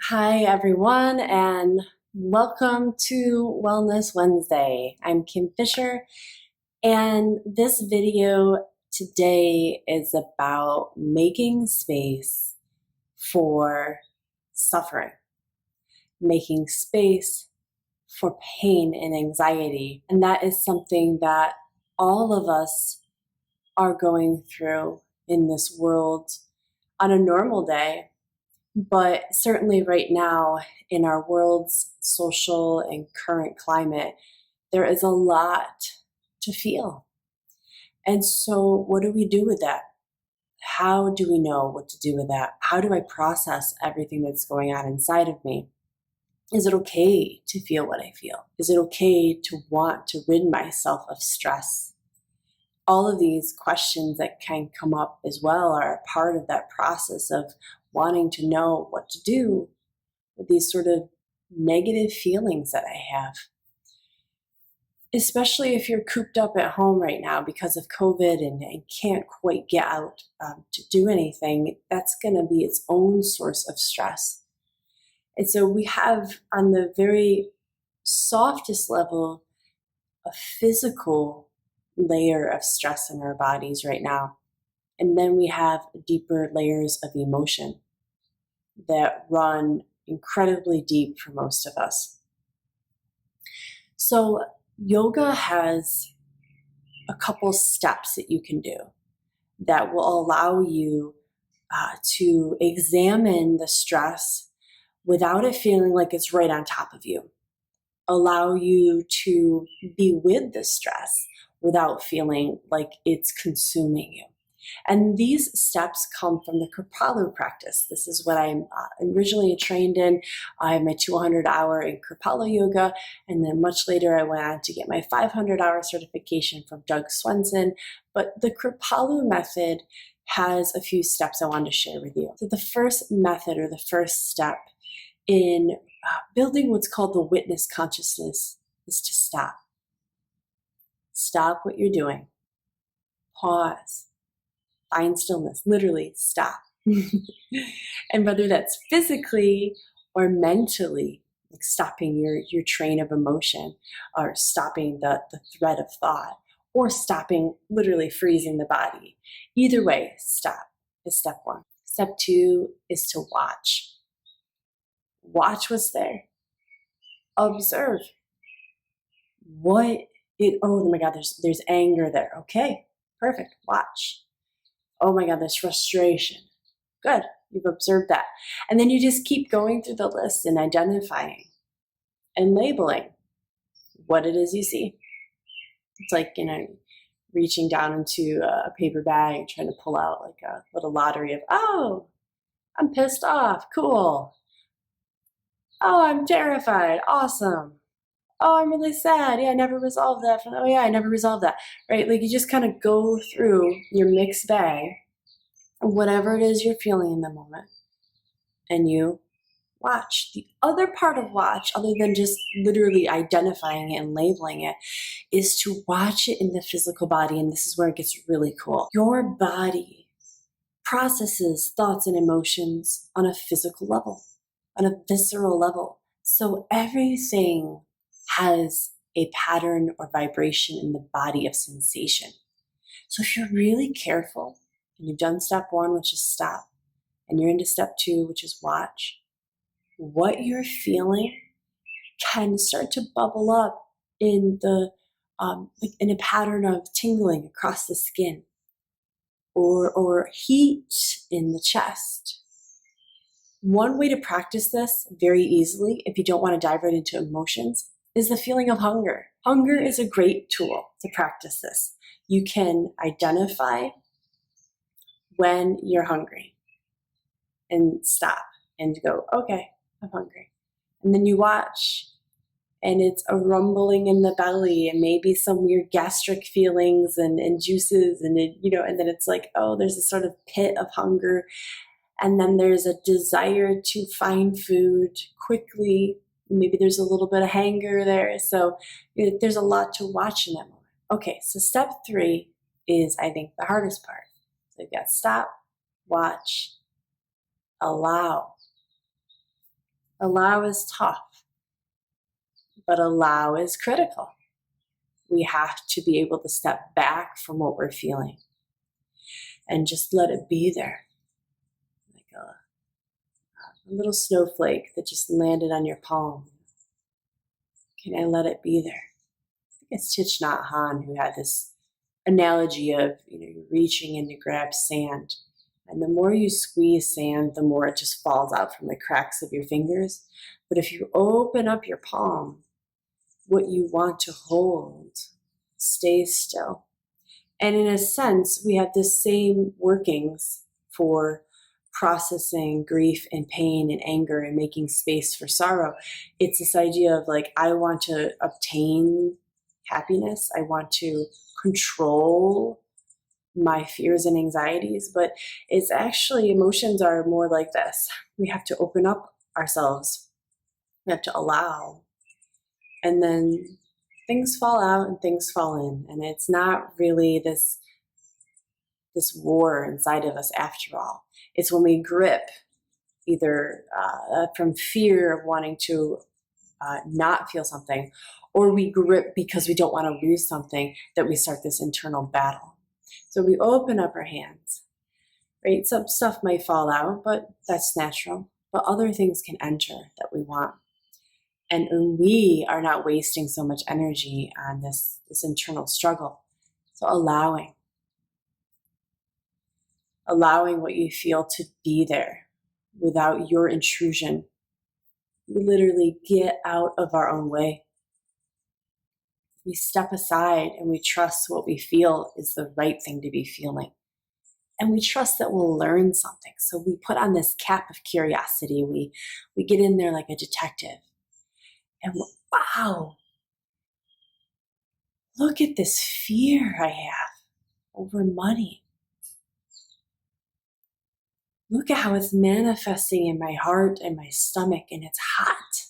Hi, everyone, and welcome to Wellness Wednesday. I'm Kim Fisher, and this video today is about making space for suffering, making space for pain and anxiety. And that is something that all of us are going through in this world on a normal day. But certainly right now, in our world's social and current climate, there is a lot to feel. And so what do we do with that? How do we know what to do with that? How do I process everything that's going on inside of me? Is it okay to feel what I feel? Is it okay to want to rid myself of stress? All of these questions that can come up as well are a part of that process of wanting to know what to do with these sort of negative feelings that I have. Especially if you're cooped up at home right now because of COVID and can't quite get out to do anything, that's going to be its own source of stress. And so we have, on the very softest level, a physical layer of stress in our bodies right now. And then we have deeper layers of emotion that run incredibly deep for most of us. So yoga has a couple steps that you can do that will allow you to examine the stress without it feeling like it's right on top of you. Allow you to be with the stress without feeling like it's consuming you. And these steps come from the Kripalu practice. This is what I'm originally trained in. I have my 200-hour in Kripalu yoga, and then much later I went on to get my 500-hour certification from Doug Swenson. But the Kripalu method has a few steps I wanted to share with you. So the first method, or the first step in building what's called the witness consciousness, is to stop. Stop what you're doing. Pause. Find stillness. Literally stop. And whether that's physically or mentally, like stopping your train of emotion, or stopping the thread of thought, or stopping, literally freezing the body. Either way, stop is step one. Step two is to watch. Watch what's there. Observe. Oh my God, there's anger there. Okay, perfect. Watch. Oh my God, there's frustration. Good, you've observed that. And then you just keep going through the list and identifying and labeling what it is you see. It's like, reaching down into a paper bag, trying to pull out like a little lottery of, oh, I'm pissed off. Cool. Oh, I'm terrified. Awesome. Oh, I'm really sad. Yeah, I never resolved that. Oh yeah, I never resolved that. Right? Like you just kind of go through your mixed bag, whatever it is you're feeling in the moment, and you watch. The other part of watch, other than just literally identifying it and labeling it, is to watch it in the physical body. And this is where it gets really cool. Your body processes thoughts and emotions on a physical level, on a visceral level. So everything has a pattern or vibration in the body of sensation. So if you're really careful, and you've done step one, which is stop, and you're into step two, which is watch, what you're feeling can start to bubble up in in a pattern of tingling across the skin, or heat in the chest. One way to practice this very easily, if you don't want to dive right into emotions, is the feeling of hunger. Hunger is a great tool to practice this. You can identify when you're hungry and stop and go, okay, I'm hungry. And then you watch, and it's a rumbling in the belly and maybe some weird gastric feelings and juices, and and then it's like, oh, there's a sort of pit of hunger. And then there's a desire to find food quickly. Maybe there's a little bit of hanger there. So there's a lot to watch in that moment. Okay, so step three is, I think, the hardest part. So you've got stop, watch, allow. Allow is tough, but allow is critical. We have to be able to step back from what we're feeling and just let it be there. Like a little snowflake that just landed on your palm. Can I let it be there? I think it's Thich Nhat Hanh who had this analogy of, you're reaching in to grab sand. And the more you squeeze sand, the more it just falls out from the cracks of your fingers. But if you open up your palm, what you want to hold stays still. And in a sense, we have the same workings for processing grief and pain and anger and making space for sorrow. It's this idea of like, I want to obtain happiness. I want to control my fears and anxieties, but it's actually, emotions are more like this. We have to open up ourselves. We have to allow. And then things fall out and things fall in. And it's not really this war inside of us after all. It's when we grip either from fear of wanting to not feel something, or we grip because we don't want to lose something, that we start this internal battle. So we open up our hands, right? Some stuff might fall out, but that's natural. But other things can enter that we want. And we are not wasting so much energy on this internal struggle. So allowing what you feel to be there without your intrusion. We literally get out of our own way. We step aside and we trust what we feel is the right thing to be feeling. And we trust that we'll learn something. So we put on this cap of curiosity. We get in there like a detective. And wow, look at this fear I have over money. Look at how it's manifesting in my heart and my stomach, and it's hot.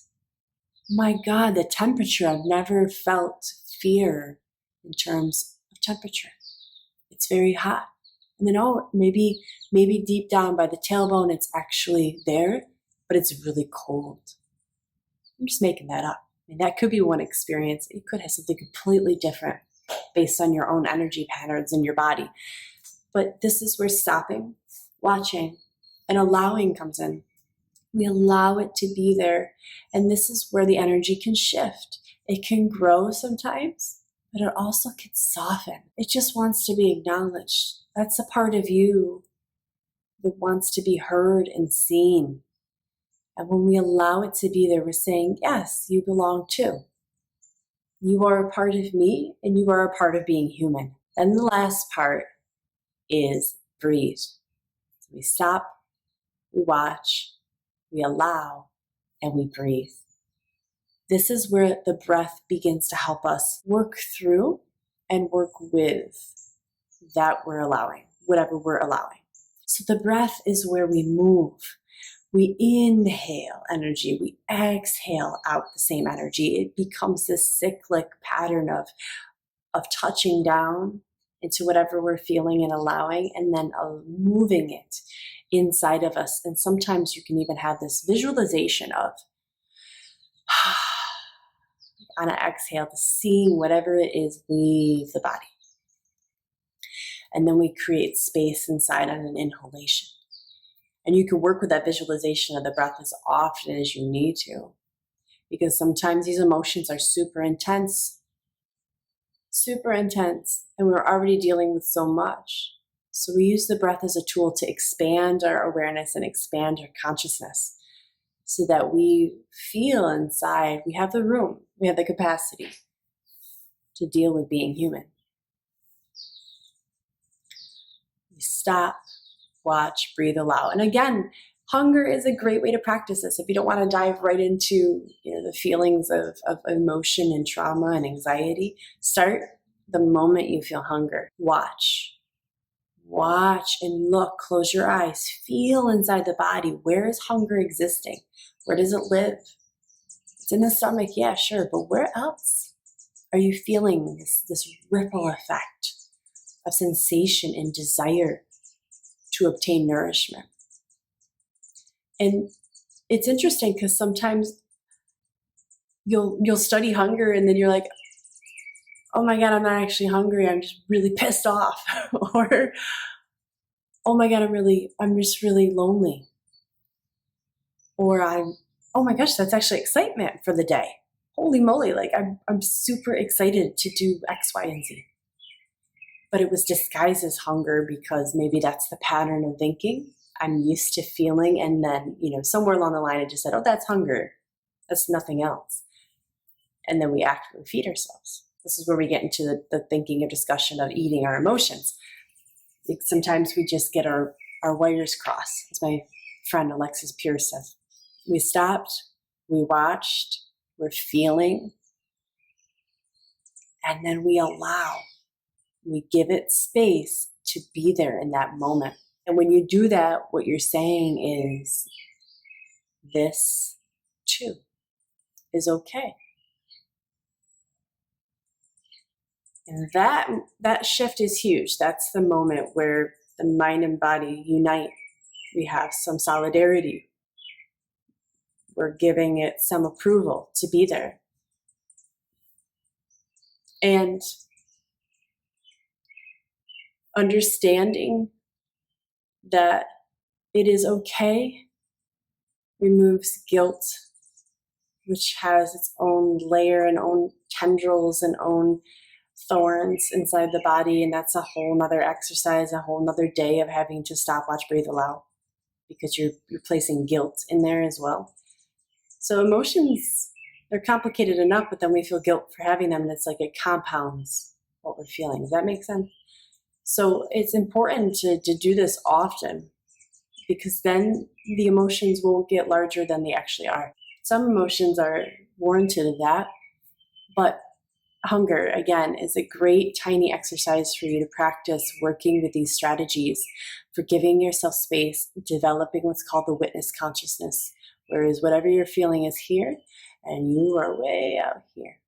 My God, the temperature, I've never felt fear in terms of temperature. It's very hot. And then, maybe deep down by the tailbone, it's actually there, but it's really cold. I'm just making that up. I mean, that could be one experience. It could have something completely different based on your own energy patterns in your body. But this is where stopping, watching, and allowing comes in. We allow it to be there. And this is where the energy can shift. It can grow sometimes, but it also can soften. It just wants to be acknowledged. That's a part of you that wants to be heard and seen. And when we allow it to be there, we're saying, yes, you belong too. You are a part of me, and you are a part of being human. And the last part is breathe. So we stop, we watch, we allow, and we breathe. This is where the breath begins to help us work through and work with that we're allowing, whatever we're allowing. So the breath is where we move. We inhale energy, we exhale out the same energy. It becomes this cyclic pattern of touching down into whatever we're feeling and allowing, and then moving it inside of us. And sometimes you can even have this visualization of, on an exhale, to seeing whatever it is leave the body. And then we create space inside on an inhalation. And you can work with that visualization of the breath as often as you need to, because sometimes these emotions are super intense, and we're already dealing with so much. So we use the breath as a tool to expand our awareness and expand our consciousness so that we feel inside, we have the room, we have the capacity to deal with being human. We stop, watch, breathe, allow. And again, hunger is a great way to practice this. If you don't want to dive right into the feelings of emotion and trauma and anxiety, start the moment you feel hunger. Watch and look, close your eyes, feel inside the body. Where is hunger existing? Where does it live? It's in the stomach, yeah, sure, but where else are you feeling this ripple effect of sensation and desire to obtain nourishment? And it's interesting because sometimes you'll study hunger and then you're like, oh my God, I'm not actually hungry. I'm just really pissed off. Or, oh my God, I'm just really lonely. Or oh my gosh, that's actually excitement for the day. Holy moly, like I'm super excited to do X, Y, and Z. But it was disguised as hunger because maybe that's the pattern of thinking I'm used to feeling. And then, somewhere along the line, I just said, oh, that's hunger. That's nothing else. And then we actively feed ourselves. This is where we get into the thinking or discussion of eating our emotions. Like sometimes we just get our wires crossed, as my friend Alexis Pierce says. We stopped, we watched, we're feeling, and then we allow. We give it space to be there in that moment. And when you do that, what you're saying is, this too is okay. And that shift is huge. That's the moment where the mind and body unite. We have some solidarity. We're giving it some approval to be there. And understanding that it is okay removes guilt, which has its own layer and own tendrils and own thorns inside the body. And that's a whole nother exercise, a whole nother day of having to stop, watch, breathe, allow, because you're placing guilt in there as well. So emotions, they're complicated enough, but then we feel guilt for having them, and it's like it compounds what we're feeling. Does that make sense? So it's important to do this often, because then the emotions won't get larger than they actually are. Some emotions are warranted of that, but hunger, again, is a great tiny exercise for you to practice working with these strategies for giving yourself space, developing what's called the witness consciousness, whereas whatever you're feeling is here and you are way out here.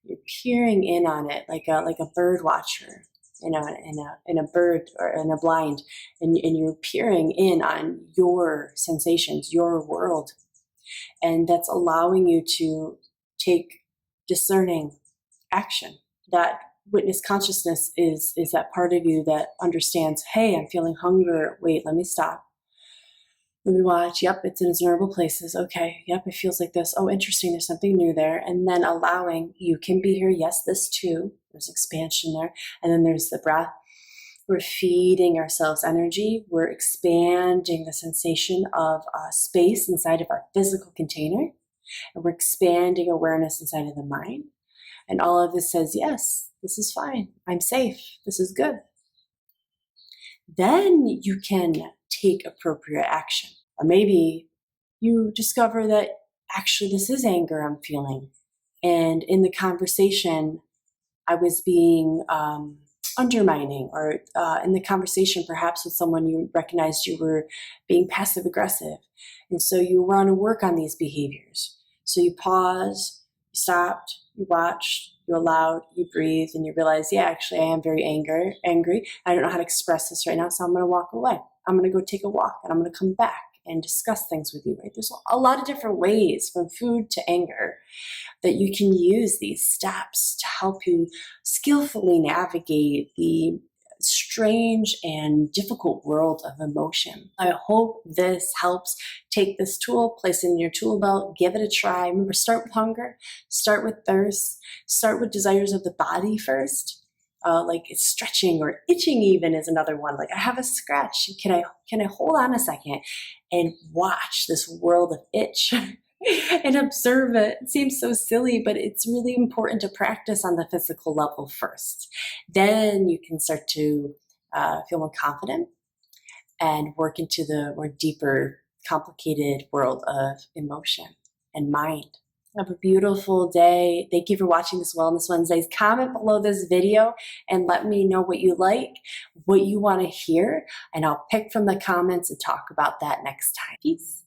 You're peering in on it like a bird watcher, in a bird or in a blind, and you're peering in on your sensations, your world. And that's allowing you to take discerning action. That witness consciousness is that part of you that understands, hey, I'm feeling hunger. Wait, let me stop. Let me watch. Yep, it's in its normal places. Okay, yep, it feels like this. Oh, interesting, there's something new there. And then allowing, you can be here. Yes, this too. There's expansion there. And then there's the breath. We're feeding ourselves energy. We're expanding the sensation of space inside of our physical container. And we're expanding awareness inside of the mind. And all of this says, yes, this is fine. I'm safe. This is good. Then you can take appropriate action. Or maybe you discover that actually this is anger I'm feeling. And in the conversation, I was being undermining, or in the conversation perhaps with someone, you recognized you were being passive aggressive. And so you want to work on these behaviors. So you pause, you stopped, you watched, you allowed, you breathe, and you realize, yeah, actually I am very angry. I don't know how to express this right now, so I'm going to walk away. I'm going to go take a walk, and I'm going to come back and discuss things with you, right? There's a lot of different ways, from food to anger, that you can use these steps to help you skillfully navigate the strange and difficult world of emotion. I hope this helps. Take this tool, place it in your tool belt, give it a try. Remember, start with hunger, start with thirst, start with desires of the body first. Like it's stretching or itching even is another one. Like, I have a scratch. Can I hold on a second and watch this world of itch and observe it? It seems so silly, but it's really important to practice on the physical level first. Then you can start to feel more confident and work into the more deeper, complicated world of emotion and mind. Have a beautiful day. Thank you for watching this Wellness Wednesdays. Comment below this video and let me know what you like, what you want to hear, and I'll pick from the comments and talk about that next time. Peace.